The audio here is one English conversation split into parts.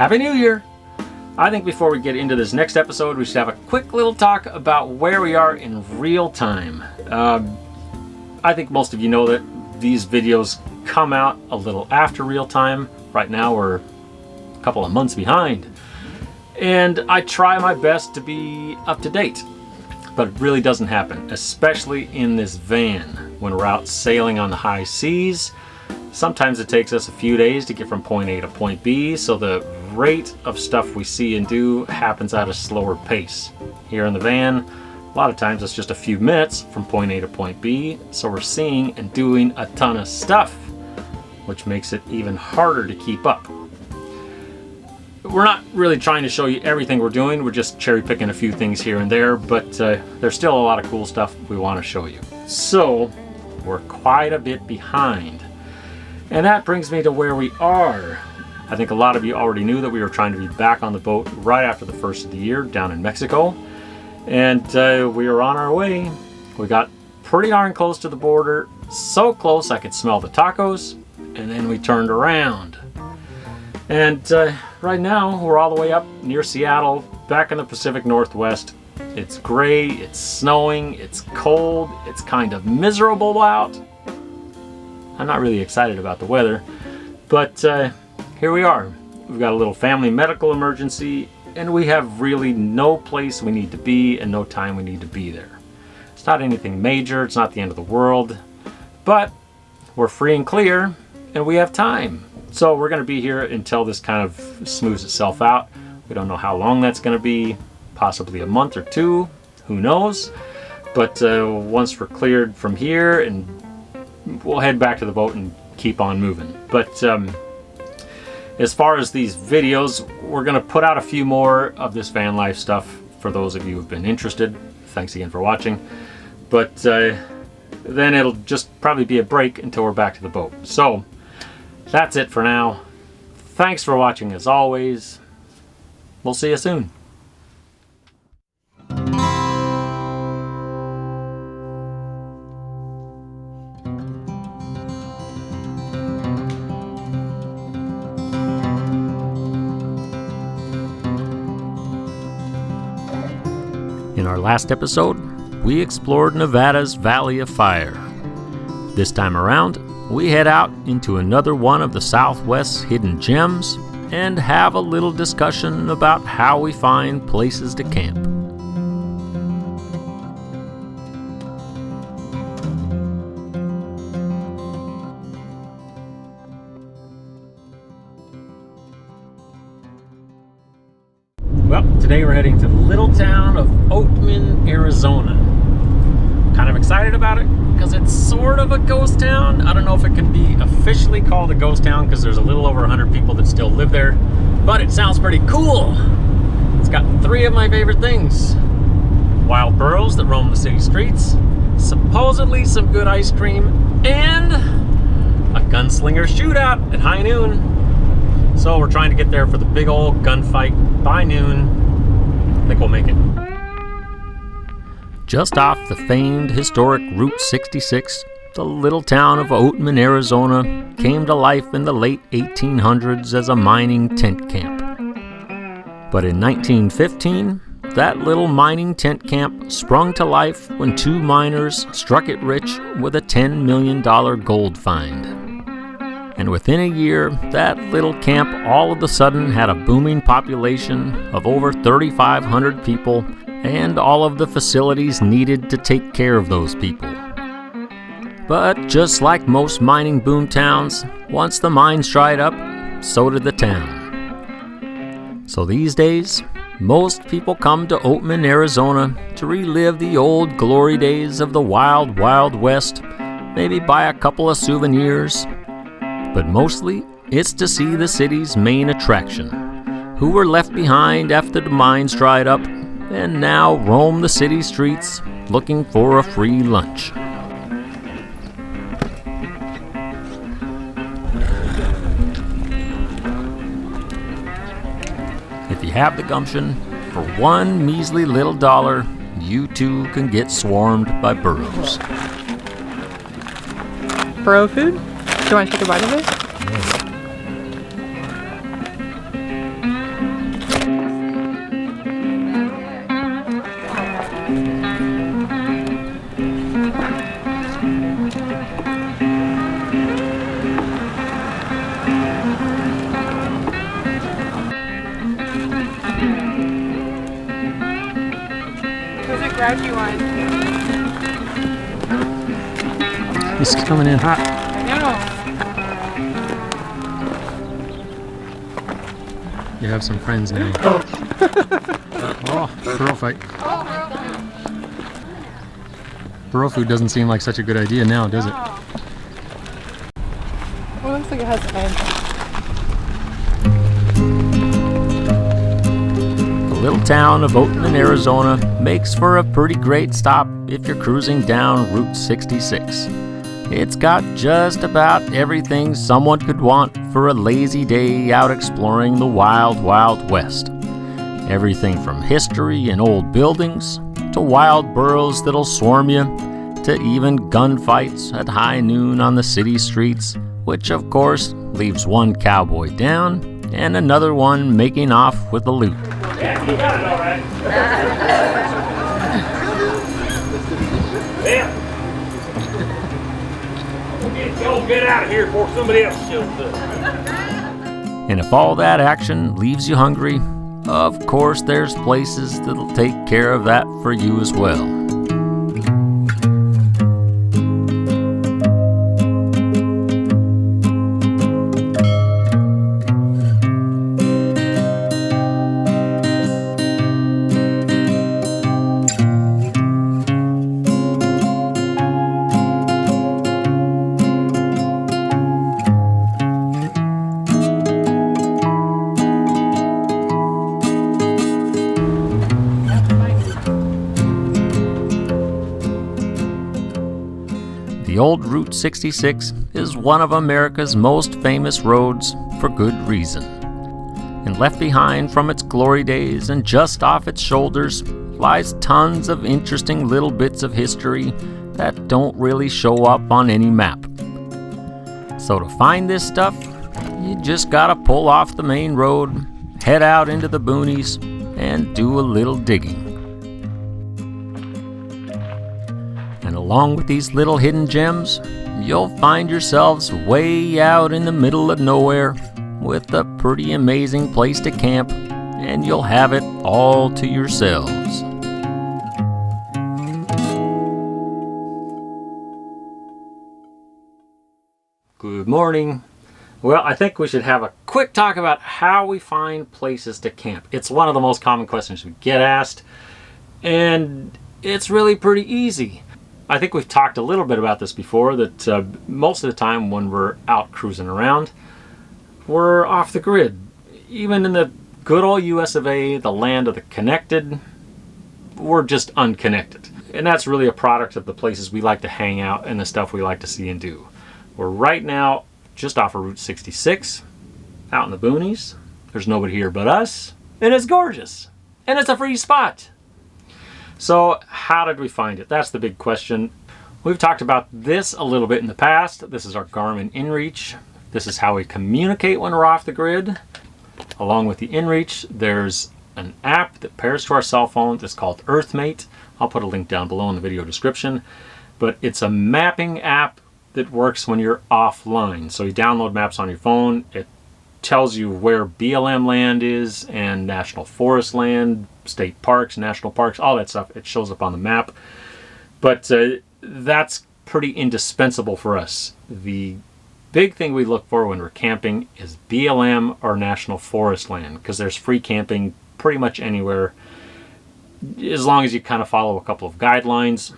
Happy New Year! I think before we get into this next episode, we should have a quick little talk about where we are in real time. I think most of you know that these videos come out a little after real time. Right now we're a couple of months behind. And I try my best to be up to date. But it really doesn't happen, especially in this van when we're out sailing on the high seas. Sometimes it takes us a few days to get from point A to point B, so the rate of stuff we see and do happens at a slower pace. Here in the van, a lot of times it's just a few minutes from point A to point B, so we're seeing and doing a ton of stuff, which makes it even harder to keep up. We're not really trying to show you everything we're doing, we're just cherry picking a few things here and there, but there's still a lot of cool stuff we want to show you. So, we're quite a bit behind. And that brings me to where we are. I think a lot of you already knew that we were trying to be back on the boat right after the first of the year down in Mexico. And we were on our way. We got pretty darn close to the border, so close I could smell the tacos, and then we turned around. And right now we're all the way up near Seattle, back in the Pacific Northwest. It's gray, it's snowing, it's cold, it's kind of miserable out. I'm not really excited about the weather, but here we are. We've got a little family medical emergency, and we have really no place we need to be and no time we need to be there. It's not anything major, it's not the end of the world, but we're free and clear, and we have time. So we're going to be here until this kind of smooths itself out. We don't know how long that's going to be, possibly a month or two, who knows. But once we're cleared from here, and we'll head back to the boat and keep on moving. But as far as these videos, we're going to put out a few more of this van life stuff for those of you who've been interested. Thanks again for watching. But then it'll just probably be a break until we're back to the boat. So that's it for now. Thanks for watching as always. We'll see you soon. In our last episode, we explored Nevada's Valley of Fire. This time around, we head out into another one of the Southwest's hidden gems and have a little discussion about how we find places to camp. Well, today we're heading to the little town of Oatman, Arizona. Kind of excited about it because it's sort of a ghost town. I don't know if it can be officially called a ghost town because there's a little over 100 people that still live there, but it sounds pretty cool. It's got three of my favorite things: wild burros that roam the city streets, supposedly some good ice cream, and a gunslinger shootout at high noon. So we're trying to get there for the big old gunfight by noon. I think we'll make it. Just off the famed historic Route 66, the little town of Oatman, Arizona came to life in the late 1800s as a mining tent camp. But in 1915, that little mining tent camp sprung to life when two miners struck it rich with a $10 million gold find. And within a year, that little camp all of a sudden had a booming population of over 3,500 people and all of the facilities needed to take care of those people. But just like most mining boom towns, once the mines dried up, so did the town. So these days, most people come to Oatman, Arizona to relive the old glory days of the wild, wild west, maybe buy a couple of souvenirs, but mostly it's to see the city's main attraction, who were left behind after the mines dried up and now roam the city streets looking for a free lunch. If you have the gumption, for one measly little dollar, you too can get swarmed by burros. Burro food? Do you want to take a bite of it? Ep51. He's coming in hot. I know. You have some friends now. Oh, burro fight. Burro food doesn't seem like such a good idea now, does it? Well, it looks like it has eggs. The little town of Oatman, Arizona makes for a pretty great stop if you're cruising down Route 66. It's got just about everything someone could want for a lazy day out exploring the wild, wild west. Everything from history and old buildings, to wild burros that'll swarm you, to even gunfights at high noon on the city streets, which of course leaves one cowboy down and another one making off with the loot. Yeah, you got it all right. Yeah. Go get out of here before somebody else shows up. And if all that action leaves you hungry, of course there's places that'll take care of that for you as well. The old Route 66 is one of America's most famous roads for good reason. And left behind from its glory days and just off its shoulders lies tons of interesting little bits of history that don't really show up on any map. So to find this stuff, you just gotta pull off the main road, head out into the boonies, and do a little digging. And along with these little hidden gems, you'll find yourselves way out in the middle of nowhere with a pretty amazing place to camp, and you'll have it all to yourselves. Good morning. Well, I think we should have a quick talk about how we find places to camp. It's one of the most common questions we get asked, and it's really pretty easy. I think we've talked a little bit about this before, that most of the time when we're out cruising around, we're off the grid. Even in the good old US of A, the land of the connected, we're just unconnected. And that's really a product of the places we like to hang out and the stuff we like to see and do. We're right now just off of Route 66, out in the boonies. There's nobody here but us, and it's gorgeous, and it's a free spot. So how did we find it? That's the big question. We've talked about this a little bit in the past. This is our Garmin InReach. This is how we communicate when we're off the grid. Along with the InReach, there's an app that pairs to our cell phone that's called EarthMate. I'll put a link down below in the video description. But it's a mapping app that works when you're offline. So you download maps on your phone. It tells you where BLM land is and national forest land, state parks, national parks, all that stuff. It shows up on the map. But that's pretty indispensable for us. The big thing we look for when we're camping is BLM or national forest land, because there's free camping pretty much anywhere as long as you kind of follow a couple of guidelines.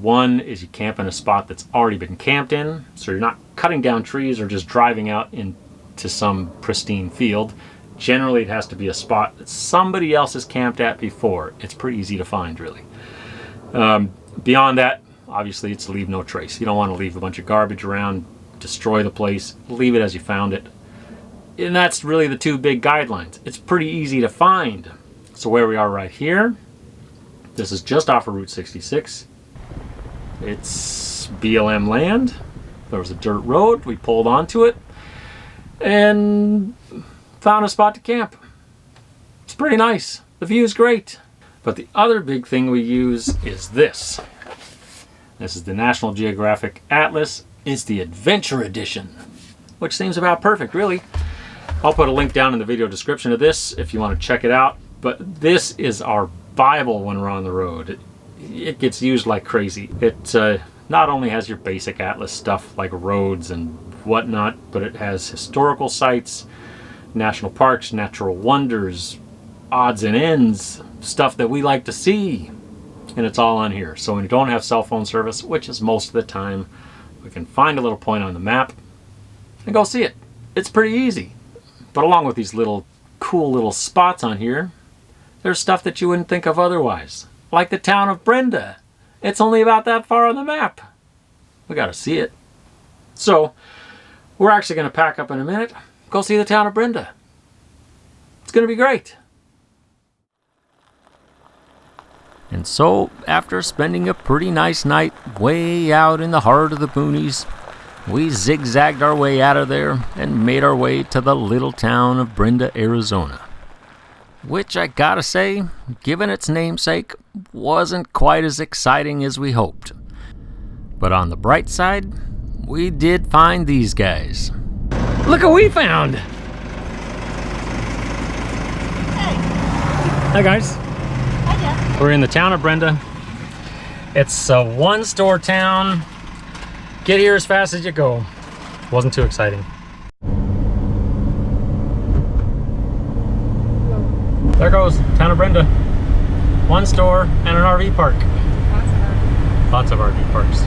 One is you camp in a spot that's already been camped in, so you're not cutting down trees or just driving out into some pristine field. Generally, it has to be a spot that somebody else has camped at before. It's pretty easy to find, really. Beyond that, obviously, it's leave no trace. You don't want to leave a bunch of garbage around, destroy the place, leave it as you found it. And that's really the two big guidelines. It's pretty easy to find. So where we are right here, this is just off of Route 66. It's BLM land. There was a dirt road. We pulled onto it and found a spot to camp. It's pretty nice. The view is great. But the other big thing we use is this. This is the National Geographic Atlas. It's the Adventure Edition, which seems about perfect, really. I'll put a link down in the video description of this if you want to check it out. But this is our Bible when we're on the road. it gets used like crazy. It not only has your basic Atlas stuff like roads and whatnot, but it has historical sites, national parks, natural wonders, odds and ends, stuff that we like to see, and it's all on here. So when you don't have cell phone service, which is most of the time, we can find a little point on the map and go see it. It's pretty easy. But along with these little cool little spots on here, there's stuff that you wouldn't think of otherwise, like the town of Brenda. It's only about that far on the map. We gotta see it. So we're actually gonna pack up in a minute, go see the town of Brenda. It's gonna be great. And so, after spending a pretty nice night way out in the heart of the boonies, we zigzagged our way out of there and made our way to the little town of Brenda, Arizona. Which I gotta say, given its namesake, wasn't quite as exciting as we hoped. But on the bright side, we did find these guys. Look what we found! Hey. Hi guys. We're in the town of Brenda. It's a one-store town. Get here as fast as you go. Wasn't too exciting. There goes town of Brenda. One store and an RV park. Lots of RV parks.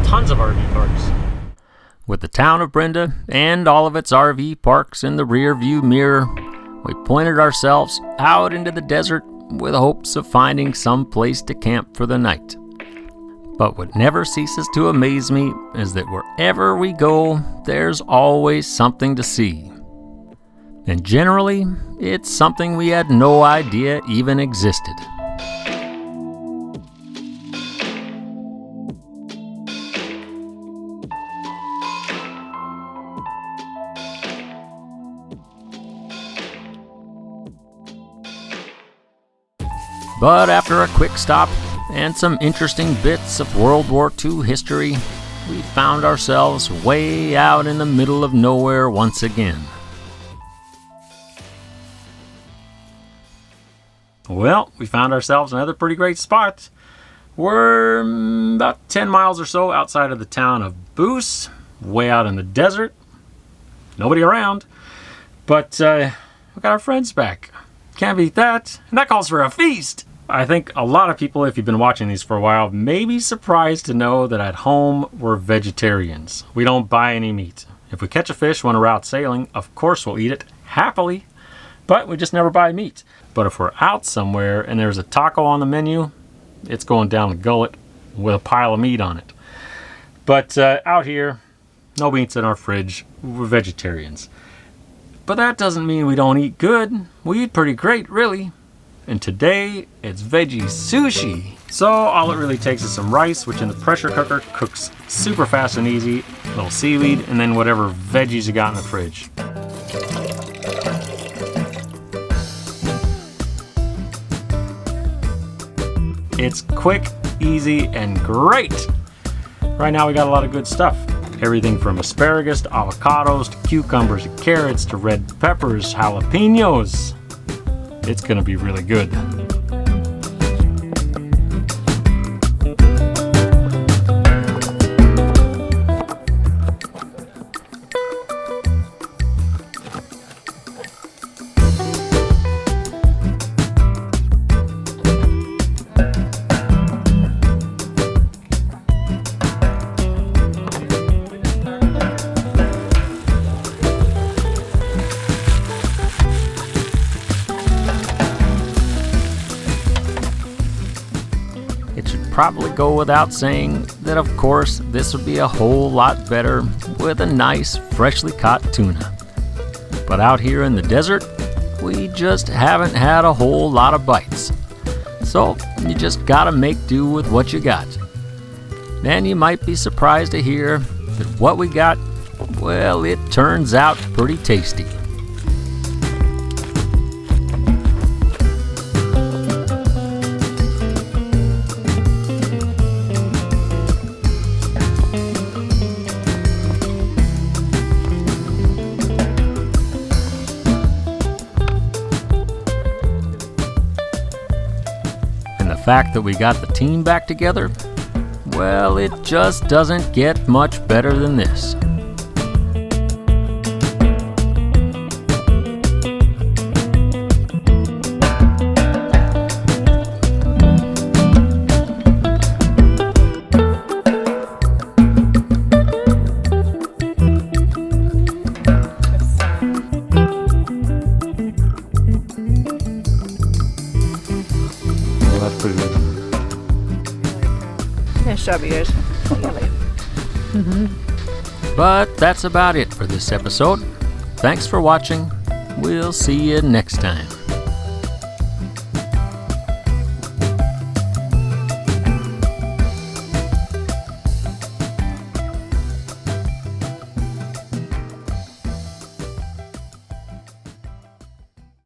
Tons of RV parks. With the town of Brenda and all of its RV parks in the rear view mirror, we pointed ourselves out into the desert with hopes of finding some place to camp for the night. But what never ceases to amaze me is that wherever we go, there's always something to see. And generally, it's something we had no idea even existed. But after a quick stop and some interesting bits of World War II history, we found ourselves way out in the middle of nowhere once again. Well, we found ourselves another pretty great spot. We're about 10 miles or so outside of the town of Burros, way out in the desert. Nobody around, but we got our friends back. Can't beat that, and that calls for a feast. I think a lot of people, if you've been watching these for a while, may be surprised to know that at home we're vegetarians. We don't buy any meat. If we catch a fish when we're out sailing, of course we'll eat it happily, but we just never buy meat. But if we're out somewhere and there's a taco on the menu, it's going down the gullet with a pile of meat on it. But out here, no meat's in our fridge. We're vegetarians. But that doesn't mean we don't eat good. We eat pretty great, really. And today, it's veggie sushi. So all it really takes is some rice, which in the pressure cooker cooks super fast and easy, a little seaweed, and then whatever veggies you got in the fridge. It's quick, easy, and great. Right now we got a lot of good stuff. Everything from asparagus to avocados to cucumbers to carrots to red peppers, jalapenos. It's gonna be really good. Probably go without saying that of course this would be a whole lot better with a nice freshly caught tuna. But out here in the desert, we just haven't had a whole lot of bites. So you just gotta make do with what you got. And you might be surprised to hear that what we got, well, it turns out pretty tasty. fact that we got the team back together, well, it just doesn't get much better than this. That's pretty good. Nice job, you guys. But that's about it for this episode. Thanks for watching. We'll see you next time.